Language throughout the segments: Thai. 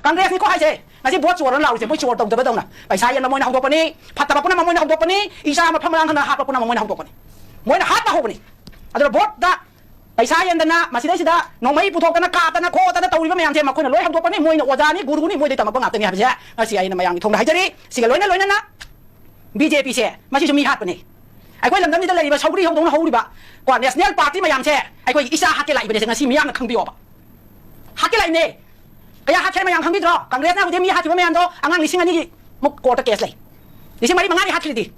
กังเกรสนี่ก็ให้เช่งั้นที่บวชจวดแล้วเราเช่ไม่จวดตรงแต่ไม่ตรงนะไปใช้ยันมามวยหนังตัวปนี้พัดตะบักปนมามวยหนังตัวปนี้อีสานมาพลังขนาดหักปนมามวยหนังตัวปนี้มวยหนังหักตะหกปนี้อันนั้นบวชได้ไปใช้ยันแต่นะมาสิได้สิได้น้องไม่ผู้ทกแต่นะกาแต่นะโคแต่นะตัวนี้ก็ไม่ยังเช่มาคนลอยหนังตัวปนี้มวยหนังวาจานี่กูรู้นี่มวยได้แต่มาบังอาจแต่เนี่ยไปใช่งั้นเสียยันมายังทงได้จะดิสิกันลอยนั่นนะBJP เช่มาที่จะมีหัดปนี้ไอ้คนลำดับนี้จะเลยมาชาวกรีเขาตรงนั้นเขาดีบ่ก่อนเนี่ยเนลปาร์ตี้มายังเช่ไอ้คนอีสานหักเกลัยไปเดี๋ยวงั้นสิมียังขังบิวบ่หักเกลัยเนี่ยก็ยังหักแค่มายังขังบิวต่อกังเกรสนะคุณจะมีหักที่ไม่ยังต่ออังงั้นลิซิงอันนี้มุกโกตะเกสเลยลิซิงมาดิมังงั้นหักที่ดี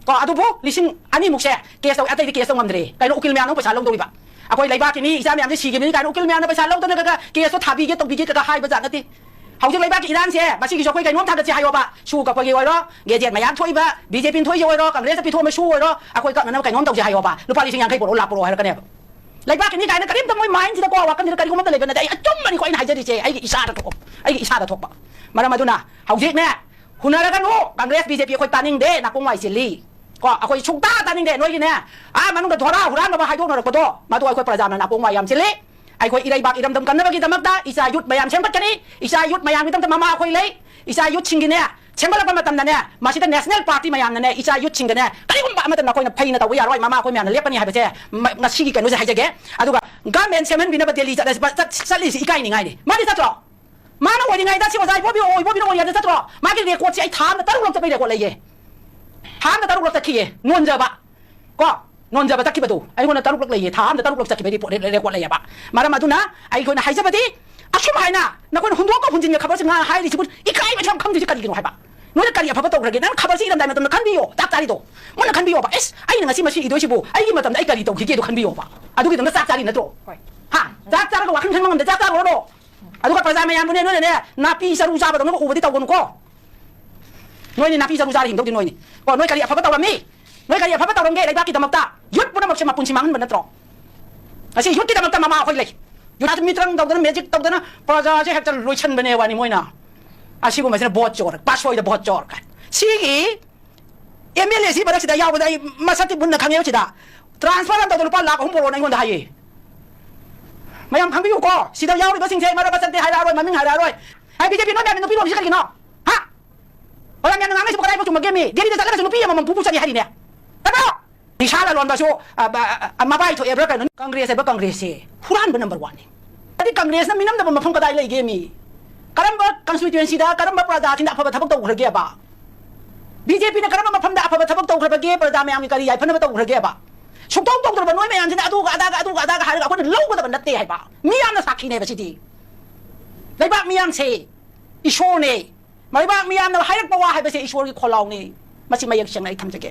ก็อาตุบุลิซิงอันนี้มุกเช่เกสเอาอัตติเกสเอามันเลยไอ้ลูกกิลเมียนเอาไปใช้ลงตัวดีบ่ไอ้คนไล่บ้าที่นี่อีสานไม่ยังจะฉีกนี่ไอ้ลูกกิลเมียนเอาไปใช้ลงตัวนี่ก็เกสเอาทับบีเกสตรงบีเกสก็ให้ไปจากนั่นทีเขาจะไล่บ้ากี่ด้านเช่มาชี้กี่ชกไปกันน้องทำจะให้ว่าชูกับไปกี่วันแล้วเกจิมายังช่วยบ่ BJP ช่วยยังไงแล้วกังเกรสไปทั่วไม่ช่วยแล้วไอ้คนก็นั่นไปกันน้องต้องจะให้ว่าลูกป้าลิซิงยังให้ปวดหลับปวดอะไรกันเนี่ยไล่บ้าที่นี่กันกันริมทำไมไม่ที่ตะกว่ากันที่กันกูมันเลยเป็นอะไรไอ้จุ่มมันก็ไอ้ไหนจะดีเช่ไอ้อีสานตะทบไอ้อีสานตะทบมาดูนะเขาจิกเนี่ยคุณอะไรกันนู้กังเกรส BJP คนตานิ่งเด้นักกงไว้สิลีก็ไอ้คนชุกตานิ่งเด้น้อยกินเนี่ยมันต้องถอดหัวร้านมาให้ทุกคนก็ตัวมาตัวไอ้คนประจำนักกงไว้ยำสิลีไอ้คนอีไรบักอีดำดำกันนะเมื่อกี้ตะมักตาอีสายุดมายังเช่นปัจจุบันอีสายุดมายังมีตั้งแต่มาคนเลยอีสายุดชิงกันเนี่ยเช่นว่าเราเป็นมาตั้งนั้นเนี่ยมาชิด National Party มายังนั่นเนี่ยอีสายุดชิงกันเนี่ยกันนี่ผมมาตั้งแต่คนเพย์นะแต่ว่าอย่าร้อยมาคนมาเนี่ยเรียกปนีให้ไปเช่มาชิกันนู้นจะให้เจ๊อะดูกันการเป็นเช่นบินไปเดลีจะลิสิอีกไงนี่ไงดิมาดิสัตว์หรอมาหน้าวันยังไงได้ชิว่าใจพ่อพี่โอ้ยพ่อพี่น้องวันยังได้สัตว์หรอมากินเรียกว่าไอ้ถามนะตั้งลงจะไปเรียกว่าอะไรเย่ถามนะตั้งลงจะขี้นวลจะบะก็นนจะไปตักขี้ประตูไอ้คนนั้นตาลุกเลยถามแต่ตาลุกจะขี้ไปที่ปวดเรียกว่าอะไรบ้ามาดูนะไอ้คนนั้นหายจะไปที่อาชุมหายนะนักคนหุ่นตัวก็หุ่นจริงขับรถสิงหาหายดิสิบุญอีกใครมาทำคำที่จะกันกินหายบ้านู้นกันอย่าพับประตูกระเกนั้นขับรถสิลำได้มาทำคันบิโอตักจารีโตมันคันบิโอบ้าเอสไอ้หนึ่งสิมาชีอีโดชิบุไอ้ยี่มาทำไอ้กันดีโตขี้เกียจคันบิโอบ้าอะดูกินตั้งแต่ตักจารีนั่นโตฮะตักจารีก็ว่าขึ้นทั้งมันแต่ตักจารีก็โตอะดูกับประชาชนมาอย่างนู้นเนี่ยนาปีสรุปจาระตรงนั้นก็อุบัติเหตุคนก็นู้นนี่นาปีสรุปจาระหินโตที่นู้นนี่ก็นู้นกันอย่าพับประตูแบบนี้น้อยกันอย่าพับตาลงเกยอะไรบ้ากิตามักตายุดปุ่นมักเชื่อมาปุ่นชิมังมันนั่นตรออาชียุดกิตามักตามาคุยเลยยุดอาจจะมีตรังตรงนั้นเมจิกตรงนั้นประชาชนจะลุยชันเป็นเอวานี่มวยนะอาชีพมันจะบอดจอร์ปัสไว้จะบอดจอร์กันชีกี้MLAสิบารักสิดายาวไปได้มาสักที่บุญนักขังเยอะสิดาทรานส์ฟอร์มตัวลูกป้าหลักของโปรในคนไทยไม่ยอมขังไปอยู่ก็สิดายาวไปก็สิ่งเช่นมาเราประชันเตะหายดาวด้วยมันไม่หายดาวด้วยไอ้BJPน้อยแบบเป็นตัวพี่น้องที่กันกินเนาะฮะเพราะงั้นยังไงไม่สมบูรณ์ได้เพราะจุ่มเกมนี้เดี๋ยวนี้จะเล่นกับจุ่มพี่มันผู้ชายให้ดีเนี่ยแต่เปล่าดิฉันละลอนบาโชมาไปถูกเอเบอร์กันนั้นกังเกรสเอเบอร์กังเกรสผู้ร้านเป็น number one แต่ที่กังเกรสนั้นมีน้ำแต่มาฟังก็ได้เลยเกมนี้การบัด constituency ได้การบัดประดาที่นักพบทับตัวอุรเกียบะ BJP นักการบัดพันดาพบทับตัวอุรเกียบประดาไม่ยังมีการใหญ่พันดาตัวอุรเกียบะชุกต้องตัวมันน้อยไม่ยังที่นักตัวอาดาหายกับคนเล่าก็แต่มันนัดเตะให้ปะมีอันนั้นสักทีเนี่ยไปสิทีในบ้านมีอันเสียอิชโอเนี่ยไม่บ้านมีอันเราให้รักบัวให้ไปเสียอิชโอที่คนเราเนี่ยมาสิมายังเชียงไหนทำจะเก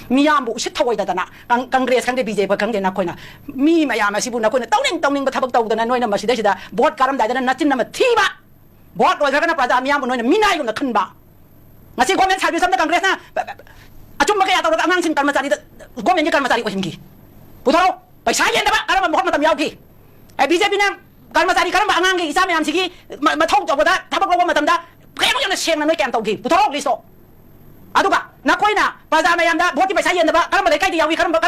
มียามบุชิดทวายแต่ตนะกังเกรสครั้งเดียบีเจพครั้งเดียนักคนน่ะมีมายามมาสิบุนักคนน่ะต้องนิ่งมาทับตัวแต่นั้นน้อยน่ะมาสิได้สิได้บอดการำได้แต่นั้นนัดจินน่ะมาที่บ้าบอดโดยการนั้นประจามียามบุน้อยน่ะมีนายคนน่ะขึ้นบ้ามาสิความเป็นชายเป็นซ้ำนักกังเกรสนะอาจุ่มมาแก่ตัวนั่งสินการมาจารีความเป็นยี่การมาจารีโอ้ยหิมกี้ผู้ทารไปใช้เย็นนะบ้าการมันบอดมาทำยาวกี้ไอ้บีเจพีนั่งการมาจารีการมาอ่างกี้อีสานมียามสิกี้มาท่องจบได้ทับเราว่ามาทำได้แค่พวกยังน่ะเชียงนั่นน้อยแก่ตัวกี้ผู้ทารลิสโตอะดูกะนักคุยนะประชาชนยังได้บทที่ไปใช้เย็นนะบ้าการมาได้ใกล้ที่ยาวีการมา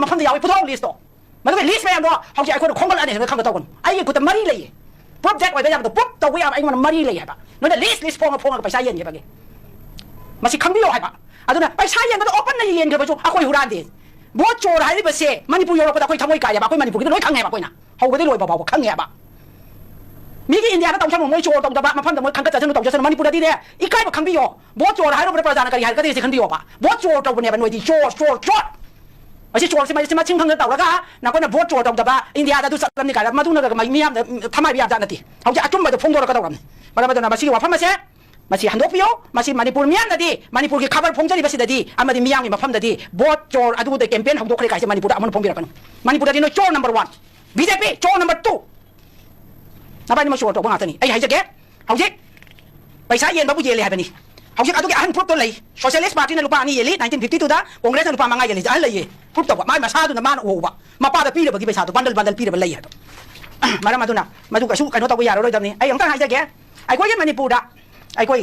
มาพันที่ยาวีพุทธลิสต์มันต้องเป็นลิสต์ไปยังด้วยเขาจะไอ้คนคงกันอะไรเนี่ยเขาก็ต้องคนไอ้กูจะมารีเลยปุ๊บแจ็คไว้ได้ยังตัวปุ๊บตัววิอาไอ้มันมารีเลยไอ้บ้านั่นแหละลิสต์พงไปใช้เย็นไงบ้ากี้มาสิครั้งเดียวไอ้บ้าอะดูนะไปใช้เย็นก็ต้องโอเปนในเย็นกันไปจู่อะคุยหูรันดีบทโจรให้ได้ไปเสียมันนี่ปุยโยเราไปคุยทำไว้ไกลไอ้บ้าคุยมันนี่ปุยก็น้อยครั้งไงบ้าคุยนะเขาไม่ได้รวยเบาๆครั้งไงบ้ามีกี่อินเดียก็ต้องใช้หมวยโจต้องจะมาพันแต่หมวยครั้งก็จะใช้หมวยต้องจะใช้มันนี่ปุยได้เนี่ยอีกใกล้แบบครั้งเดียวบทโจรให้เราไปประจานกันยังก็ได้สิครั้งเดียวป่ะบทโจรตัวเนี่ยเป็นหน่วยที่โจไม่ใช่โจรใช่ไหมชิงครั้งเดียวแล้วก็นักคนน่ะบทโจรต้องจะมาอินเดียจะดูสัตว์นี่กันมาดูนั่นก็มีอะไรทำไมมีอะไรนั่นทีเขาจะจุ่มไปตัวพงตัวเราก็ต้องมาดูนะมาชี้ว่าพันมาเช่มาชี้ฮันโดฟิโอมาชี้มันนี่ปุยมีอะไรดีมันนี่ปุยที่ขับรถพงจะดีไปสิดีอันมันมีอย่างมีมาพันดีบทโจรดูแต่แคมเปญของตัวใครใครจะมันนี่ปุยมันพงเดียวกันมันนี่ปุยที่โจร number one BJP โจร number twoนับไปนี่มาชวนตัวพวกเราตัวนี้ไอ้ให้จะแก่เขาเช็คไปใช้เย็นบ้าบุญเยเลยให้ไปนี่เขาเช็คเอาตัวแกหันพลุตัวเลยโซเชียลิสต์พาร์ตี้ในลูกป้านี่เยลี่1950ตัวด้าคอนเกรสในลูกป้ามังไงเยลี่จะอะไรเยพลุตัวว่ามาซาตัวนั้นมาโอ้โหว่ามาป้าแต่ปีเดียวบางทีไปซาตัวบันเดลปีเดียวไปเลยฮะมาดูนะมาดูกับชูกันโน้ตตัวอย่างเราเลยตอนนี้ไอ้ของตั้งให้จะแก่ไอ้คนยังมันนี่ปูดะไอ้คน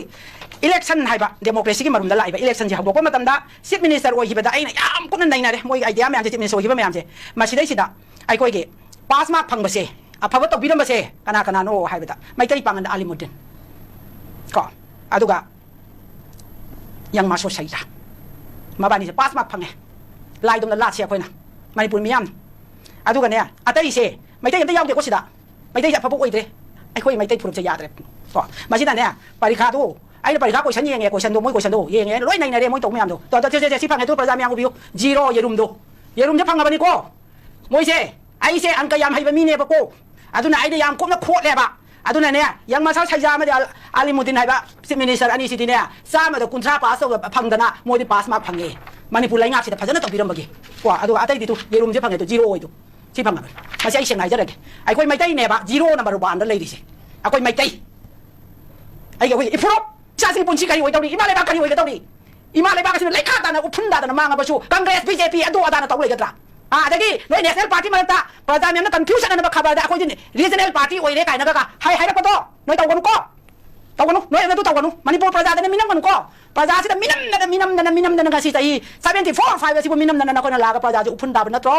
election ให้ปะเดโมคราซีก็มารุมดะไล่ปะ election จะเขาบอกว่ามาตั้งด้าซิปมินิสเตอร์โอ้ยฮิบะด้าไอ้เนี่ยคนนั้นไหนนะเดมวยไอเดียไม่ยังจะซิปมินิสเตอร์โอ้ยฮิบะไม่ยังจะมาสิได้สิดะไอ้คนเก๋ pass mark พังไปเสียพอว่าตกบินมาเสียขนาดโอ้หายไปตาไม่ใช่ปังอันอาลิมุดดิน ก็aduga yang masuk saja mabani se pas mak phange lai dum la sia khoina manipur miyam aduga ne atai se mai tai yam de ko sida mai tai ya phabu oi dre ai khoi mai tai phurup se ya dre to ma sida ne parikha tu ai parikha ko san yenge ko san do moi ko san do yenge loi nai na re moi to miyam do to se si phange tu praja miyam ko biu zero yerum do yerum je phanga bani ko moi se ai se an ka yam hai ba mi ne ba ko aduna ai de yam ko na kho le ba aduna ne yang masal saja ma de alimuddin hai ba si minister ani si ne sa ma do kuntra pass so phangdana moi di pass mark phange manipur lai ngap si da phajana to biram bagi ko adu atai di tu yerum je phange to zero oi do si phanga ma si ai seng nai jare ai khoi mai tai ne ba zero number 1 da lai di se a khoi mai tai ai ga wi ifro sa si pun si kai oi do ni ima lai ba kai oi ga do ni ima lai ba ka si lai kha da na upun da na ma nga ba su congress bjp adu adana to lai ga tra adagi noi national party marata praja memna confusion na ba khaba da khoi din regional party oi re kai na ga hai hai ra pato noi tawganu ko tawganu noi na tu tawganu manipur praja da minam kan ko praja si da minam na ga si tai 74 5 si minam na ko na la ga praja ju upun da na tro